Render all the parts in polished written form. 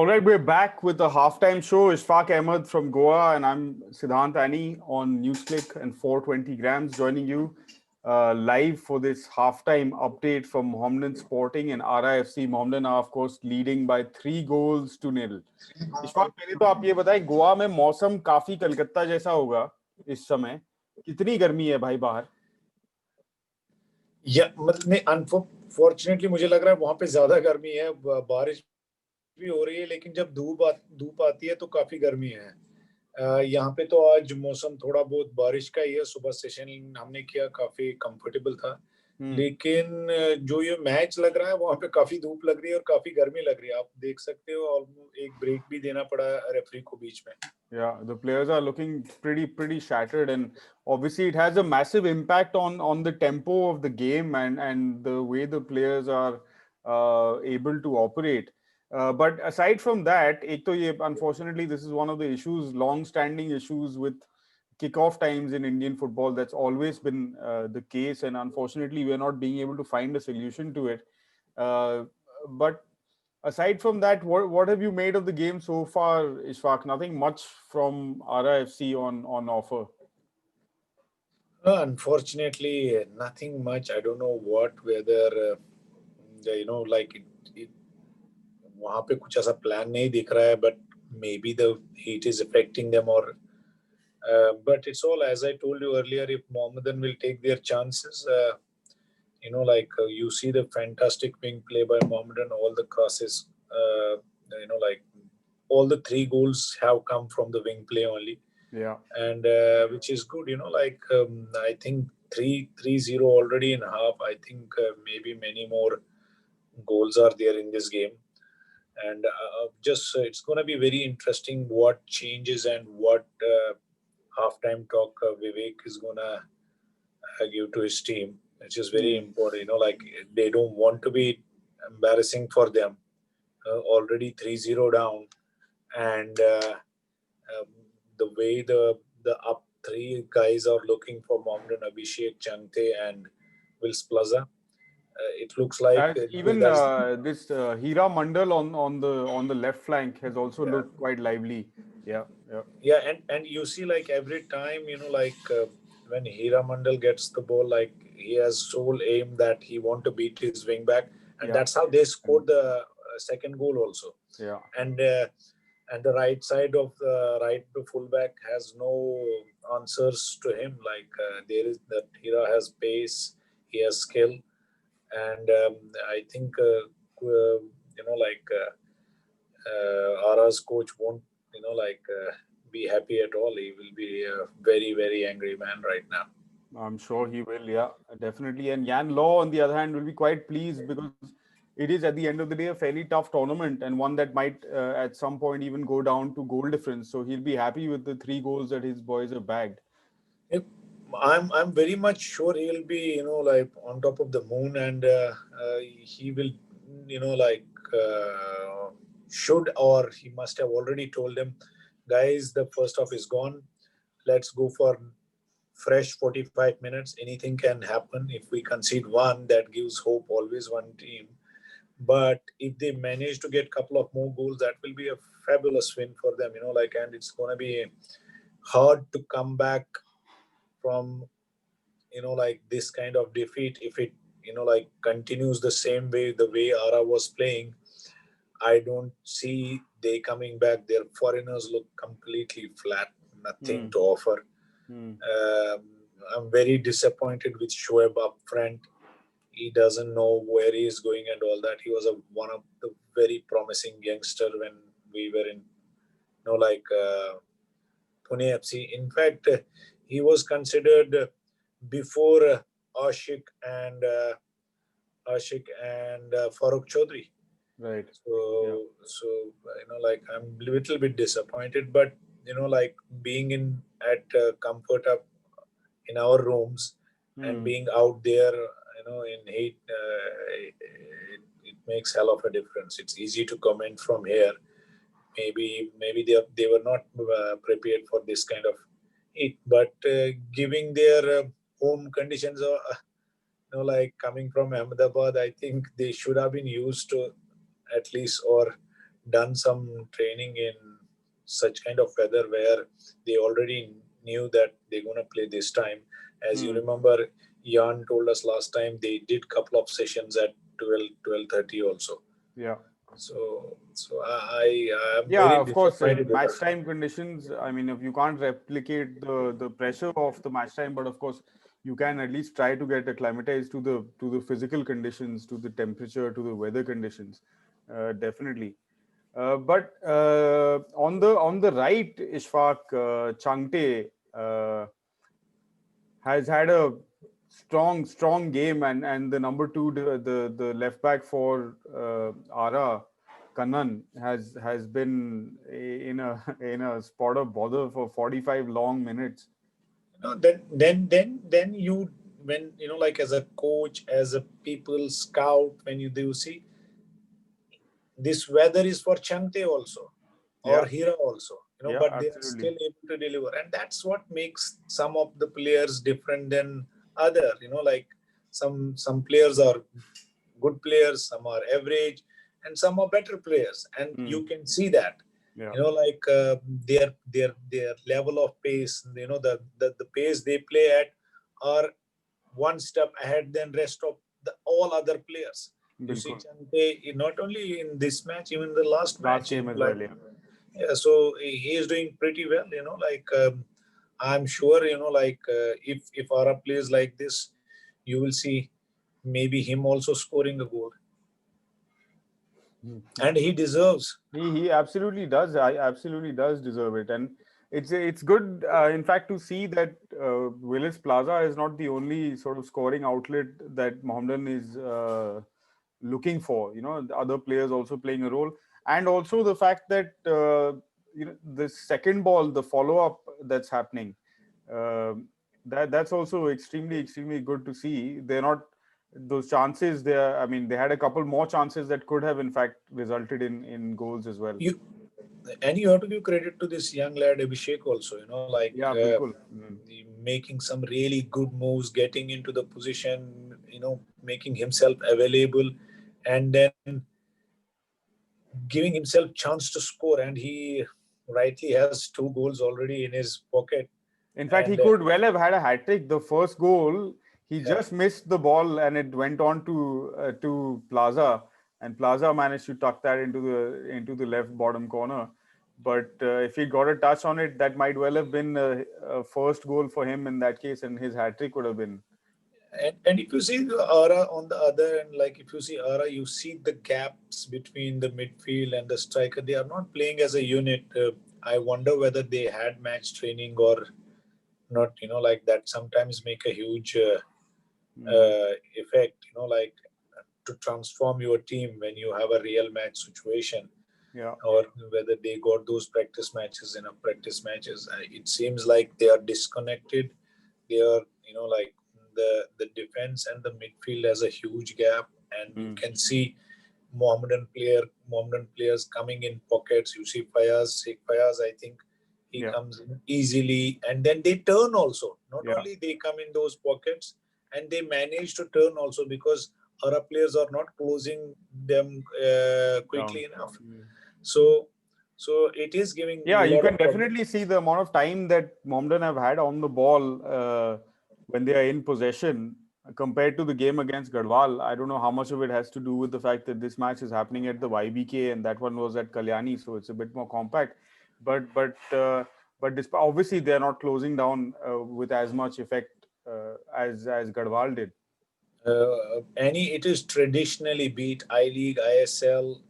All right, we're back with the halftime show. Ishfaq Ahmed from Goa, and I'm Siddhanth Aney on NewsClick and 420 grams, joining you live for this halftime update from Mohammedan Sporting and ARA FC. Mohammedan are, of course, leading by 3-0. Ishfaq, पहले तो आप ये बताएं, गोवा में मौसम काफी कलकत्ता जैसा होगा इस समय. कितनी गर्मी है भाई बाहर? मतलब नहीं, अनफॉर्चुनेटली मुझे लग रहा है वहां पे ज्यादा गर्मी है. बारिश भी हो रही है, लेकिन जब धूप आती है तो काफी गर्मी है. यहाँ पे तो आज मौसम थोड़ा बहुत बारिश का ही है. सुबह सेशन हमने किया, काफी कंफर्टेबल था. लेकिन जो ये मैच लग रहा है वहां पे काफी धूप लग रही है और काफी गर्मी लग रही है. आप देख सकते हो, ऑलमोस्ट एक ब्रेक भी देना पड़ा रेफरी को बीच में. Yeah, the players are looking pretty shattered, and obviously it has a massive impact on the tempo of the game and the way the players are able to operate. But aside from that, unfortunately, this is one of the issues, long-standing issues with kickoff times in Indian football. That's always been the case, and unfortunately, we're not being able to find a solution to it. But aside from that, what have you made of the game so far, Ishfaq? Nothing much from ARA FC on offer. Unfortunately, nothing much. I don't know whether वहाँ पे कुछ ऐसा plan नहीं दिख रहा है, but maybe the heat is affecting them, or but it's all, as I told you earlier, if Mohammedan will take their chances. You see the fantastic wing play by Mohammedan, all the crosses, all the 3 goals have come from the wing play only. Yeah. And which is good, I think 3-0 already in half. I think maybe many more goals are there in this game. And it's going to be very interesting what changes and what halftime talk Vivek is going to give to his team, which is very important. They don't want to be embarrassing for them. Already 3-0 down, and the way the up 3 guys are looking for Mohammedan, Abhishek, Chante, and Wills Plaza. It looks like even this Hira Mandal on the left flank has also looked quite lively. Yeah, and you see, like, every time, when Hira Mandal gets the ball, he has sole aim that he want to beat his wing back, and that's how they scored the second goal also. Yeah, and the right side of the right fullback has no answers to him. There is that Hira has pace, he has skill, and I think Ara's coach won't be happy at all. He will be a very, very angry man right now. I'm sure he will. Yeah, definitely. And Yan Law, on the other hand, will be quite pleased because it is, at the end of the day, a fairly tough tournament and one that might at some point even go down to goal difference. So he'll be happy with the 3 goals that his boys have bagged. I'm very much sure he'll be on top of the moon, and he will should, or he must have already told them, guys, the first half is gone, let's go for fresh 45 minutes. Anything can happen. If we concede 1, that gives hope, always one team. But if they manage to get a couple of more goals, that will be a fabulous win for them, and it's going to be hard to come back from, this kind of defeat. If it, continues the same way, the way ARA was playing, I don't see they coming back. Their foreigners look completely flat, nothing to offer. I'm very disappointed with Shoaib up front. He doesn't know where he is going and all that. He was one of the very promising youngster when we were in, Pune FC. In fact, he was considered before Ashik and Farooq Chaudhary. Right. So I'm a little bit disappointed, but being at comfort up in our rooms and being out there, in heat, it makes hell of a difference. It's easy to comment from here. Maybe they were not prepared for this kind of heat, but giving their home conditions, coming from Ahmedabad, I think they should have been used to at least, or done some training in such kind of weather where they already knew that they're going to play this time. As you remember, Jan told us last time they did couple of sessions at 12:30 also. Yeah. So I am Yeah, very of course, disappointed with match that. time conditions. I mean, if you can't replicate the pressure of the match time, but of course, you can at least try to get acclimatized to the physical conditions, to the temperature, to the weather conditions. Definitely. But on the right, Ishfaq, Changte has had a strong game, and the number two, the left back for ARA, Kannan, has been in a in a spot of bother for 45 long minutes. Then you, when like as a coach, as a people scout, when you do see this weather is for Chante also or Yeah, Hira also, yeah, but they are absolutely. still able to deliver, and that's what makes some of the players different than other. Like some players are good players, some are average, and some are better players, and you can see that. Yeah, Like their level of pace, the pace they play at are one step ahead than rest of the all other players. You see bilkul. Chante not only in this match, even the last Last match, game as like well. Yeah. yeah, so he is doing pretty well. Like I'm sure like if Arab plays like this, you will see maybe him also scoring a goal, and he deserves. He absolutely does. I absolutely does deserve it, and it's good. In fact, to see that Willis Plaza is not the only sort of scoring outlet that Mohammedan is looking for. The other players also playing a role, and also the fact that the second ball, the follow up that's happening. Uh, that's also extremely good to see. They're not those chances there. I mean, they had a couple more chances that could have in fact resulted in goals as well. You and you have to give credit to this young lad Abhishek also. Like Yeah, bilkul. making some really good moves, getting into the position, making himself available, and then giving himself chance to score. And he rightly has two goals already in his pocket. In fact, And he could well have had a hat trick. The first goal, he yeah, just missed the ball and it went on to Plaza, and Plaza managed to tuck that into the left bottom corner. But if he got a touch on it, that might well have been a first goal for him in that case, and his hat trick would have been. and if you see the Ara on the other end, like if you see Ara, you see the gaps between the midfield and the striker. They are not playing as a unit. I wonder whether they had match training or not. Like that sometimes make a huge effect. Like to transform your team when you have a real match situation, Yeah. or whether they got those practice matches in a practice matches. It seems like they are disconnected. They are, like the defense and the midfield has a huge gap, and you can see Mohammedan players coming in pockets. You see Sheikh Fayaz, I think he Yeah. comes in easily, and then they turn also. Not Yeah. only they come in those pockets, and they manage to turn also because Arab players are not closing them Down. quickly enough. So, so it is giving Yeah, a you lot can of problem. definitely see the amount of time that Mohammedan have had on the ball when they are in possession compared to the game against Garhwal. I don't know how much of it has to do with the fact that this match is happening at the YBK and that one was at Kalyani, so it's a bit more compact. But despite, obviously they are not closing down with as much effect as Garhwal did. Any, it is traditionally beat I-League, ISL.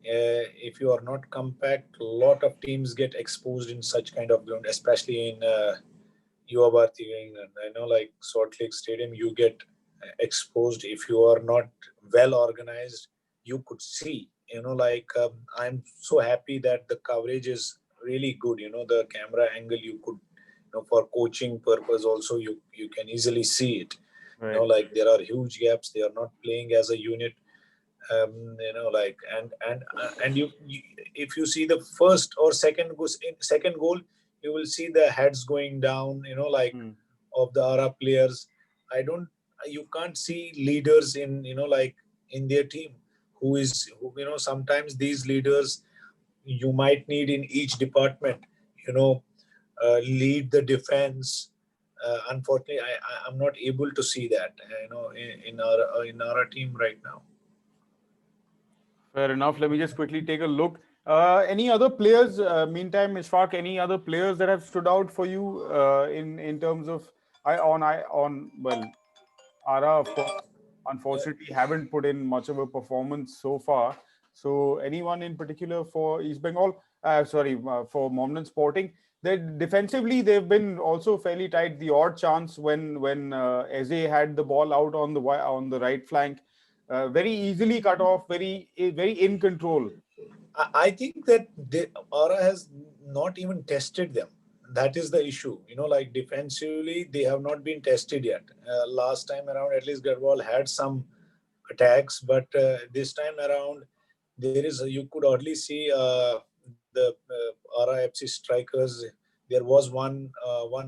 If you are not compact, a lot of teams get exposed in such kind of ground, especially in Yuva Bharati, England. I know, like Salt Lake Stadium, you get exposed if you are not well organized. You could see, like I'm so happy that the coverage is really good. The camera angle you could, for coaching purpose also you can easily see it. Right. Like there are huge gaps. They are not playing as a unit. Like and you if you see the first or second goal, you will see the heads going down, like of the Arab players. I don't You can't see leaders in like in their team, who sometimes these leaders you might need in each department, lead the defense. Unfortunately, I'm not able to see that, in our team right now. Fair enough. Let me just quickly take a look. Any other players? Meantime, Ishfaq, any other players that have stood out for you in terms of well, ARA, of course, unfortunately haven't put in much of a performance so far. So anyone in particular for East Bengal? For Mohammedan Sporting. They defensively they've been also fairly tight. The odd chance when Eze had the ball out on the right flank, very easily cut off, very in control. I think that ARA has not even tested them. That is the issue. Like defensively, they have not been tested yet. Last time around, at least Garwal had some attacks, but this time around, you could hardly see the ARA FC strikers. There was one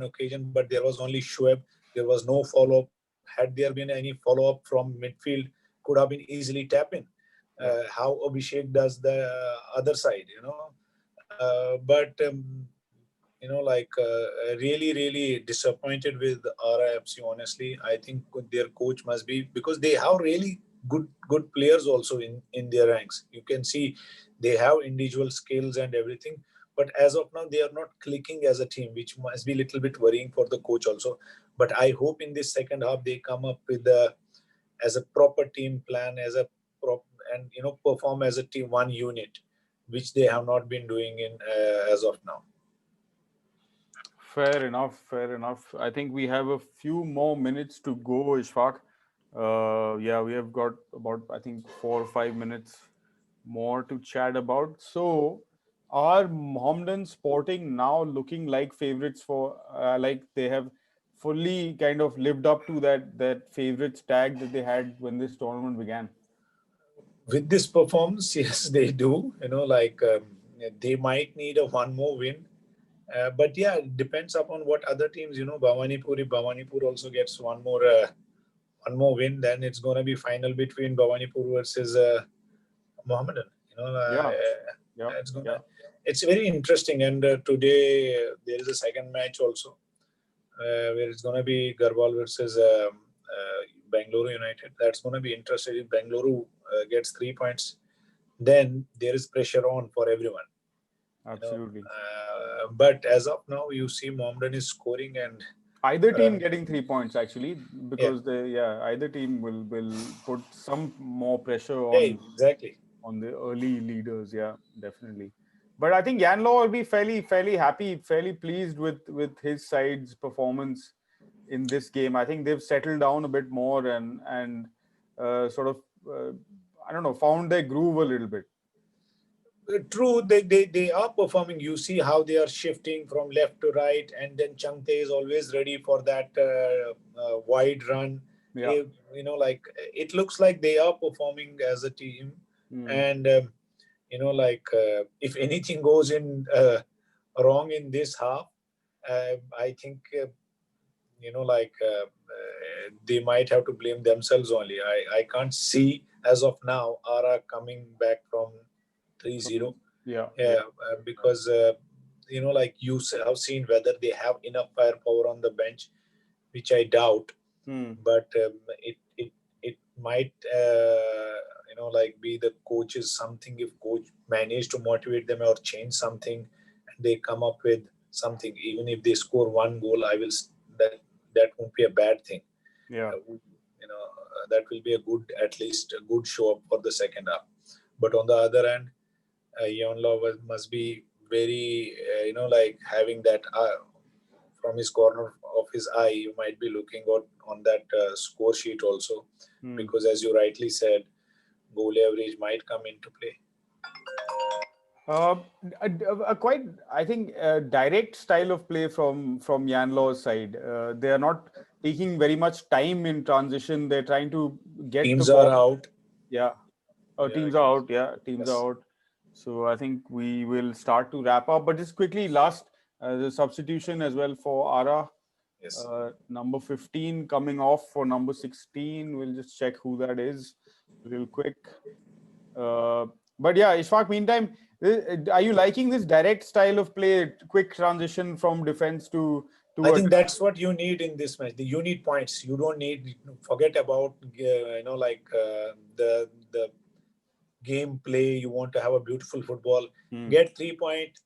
occasion, but there was only Shoaib. There was no follow-up. Had there been any follow-up from midfield, could have been easily tap in. How Abhishek does the other side, but really, really disappointed with ARA FC. Honestly, I think their coach must be, because they have really good players also in their ranks. You can see they have individual skills and everything, but as of now they are not clicking as a team, which must be a little bit worrying for the coach also. But I hope in this second half they come up with as a proper team plan, and perform as a team, one unit, which they have not been doing in as of now. Fair enough. Fair enough. I think we have a few more minutes to go, Ishfaq. Yeah, we have got about, I think, 4 or 5 minutes more to chat about. So, are Mohammedan Sporting now looking like favorites for, like they have fully kind of lived up to that favorites tag that they had when this tournament began? With this performance, yes, they do. They might need one more win. But yeah, it depends upon what other teams, Bhawanipur also gets one more win, then it's going to be final between Bhawanipur versus Mohammedan. Yeah. It's very interesting. And today there is a second match also, where it's going to be Garhwal versus Bangalore United. That's going to be interesting. If Bangalore gets 3 points, then there is pressure on for everyone. Absolutely. But as of now, you see Mohammedan is scoring, and either team getting 3 points actually, because either team will put some more pressure exactly on the early leaders. Yeah, definitely. But I think Yanlaw will be fairly happy, fairly pleased with his side's performance in this game. I think they've settled down a bit more and sort of I don't know, found their groove a little bit. True, they are performing. You see how they are shifting from left to right, and then Changte is always ready for that wide run. Yeah. It looks like they are performing as a team. And if anything goes in wrong in this half, I think they might have to blame themselves only. I can't see as of now ARA coming back from 3-0. Because you have seen whether they have enough firepower on the bench, which I doubt. But it might be the coaches something. If coach manage to motivate them or change something, and they come up with something, even if they score one goal, that won't be a bad thing. That will be at least a good show up for the second half. But on the other hand, Yanlaw must be very, having that from his corner of his eye. You might be looking on that score sheet also, because as you rightly said, goal average might come into play. A quite, I think, direct style of play from Yanlaw's side. They are not taking very much time in transition. They're trying to get teams the ball are out. Yeah. Teams are out. Yeah, teams are out. So I think we will start to wrap up. But just quickly, last the substitution as well for ARA. Yes. Number 15 coming off for number 16. We'll just check who that is real quick. But yeah, Ishfaq, meantime, Are you liking this direct style of play, quick transition from defense to I think attack? that's what you need in this match. You need points. You don't need forget about the game play. You want to have a beautiful football. Get 3 points,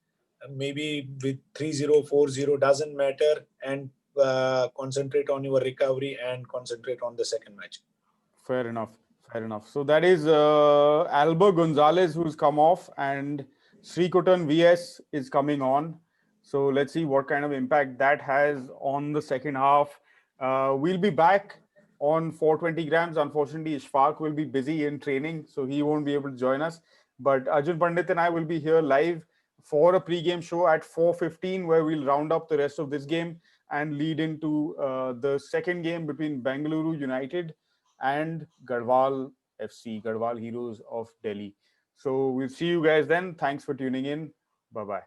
maybe with 3-0, 4-0, doesn't matter, and concentrate on your recovery and concentrate on the second match. Fair enough. Fair enough. So that is Alba Gonzalez who's come off, and Srikutan VS is coming on. So let's see what kind of impact that has on the second half. We'll be back on 420 grams. Unfortunately, Ishfaq will be busy in training, so he won't be able to join us. But Arjun Pandit and I will be here live for a pre-game show at 4:15, where we'll round up the rest of this game and lead into the second game between Bengaluru United and Garhwal FC, Garhwal Heroes of Delhi. So we'll see you guys then. Thanks for tuning in. Bye-bye.